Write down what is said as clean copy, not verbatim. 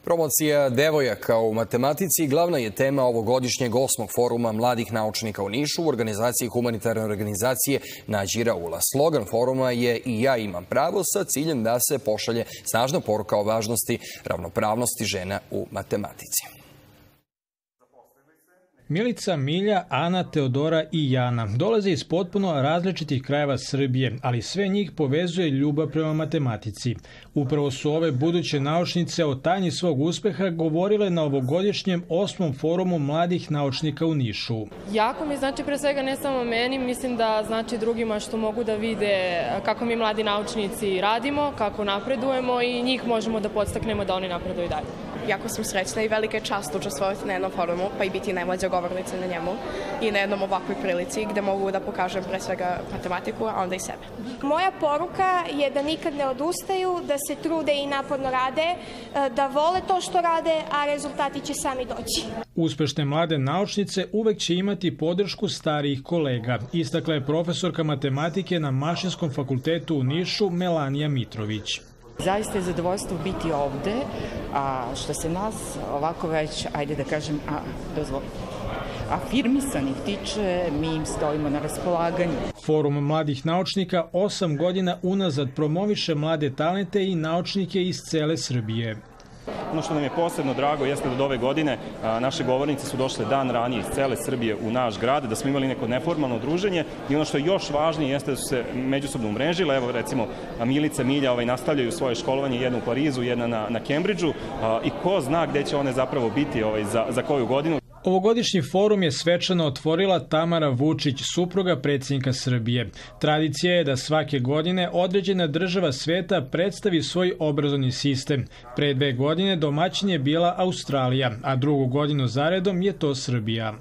Promocija devojaka u matematici glavna je tema ovogodišnjeg 8. foruma mladih naučnika u Nišu u organizaciji humanitarne organizacije Nađi Raula. Slogan foruma je "I ja imam pravo", sa ciljem da se pošalje snažna poruka o važnosti ravnopravnosti žena u matematici. Milica, Milja, Ana, Teodora i Jana dolaze iz potpuno različitih krajeva Srbije, ali sve njih povezuje ljubav prema matematici. Upravo su ove buduće naučnice o tajni svog uspeha govorile na ovogodišnjem 8. forumu mladih naučnika u Nišu. Jako mi znači pre svega ne samo meni, mislim da znači drugima što mogu da vide kako mi mladi naučnici radimo, kako napredujemo i njih možemo da podstaknemo da oni napreduju dalje. Jako sam srećna i velika je čast učestvovati na jednom forumu, pa i biti najmlađa govornica na njemu i na jednom ovakvoj prilici gde mogu da pokažem pre svega matematiku, a onda i sebe. Moja poruka je da nikad ne odustaju, da se trude i naporno rade, da vole to što rade, a rezultati će sami doći. Uspešne mlade naučnice uvek će imati podršku starijih kolega, istakla je profesorka matematike na Mašinskom fakultetu u Nišu Melanija Mitrović. Zaista je zadovoljstvo biti ovde, a što se nas ovako već, ajde da kažem, afirmisanih tiče, mi im stojimo na raspolaganju. Forum mladih naučnika 8 godina unazad promoviše mlade talente i naučnike iz cele Srbije. Ono što nam je posebno drago jeste da od ove godine naše govornice su došle dan ranije iz cele Srbije u naš grad, da smo imali neko neformalno druženje i ono što je još važnije jeste da su se međusobno umrežile. Evo recimo Milica, Milja nastavljaju svoje školovanje, jedna u Parizu, jedna na Kembridžu i ko zna gde će one zapravo biti za koju godinu. Ovogodišnji forum je svečano otvorila Tamara Vučić, supruga predsjednika Srbije. Tradicija je da svake godine određena država sveta predstavi svoj obrazovni sistem. Pre 2 godine domaćin je bila Australija, a drugu godinu zaredom je to Srbija.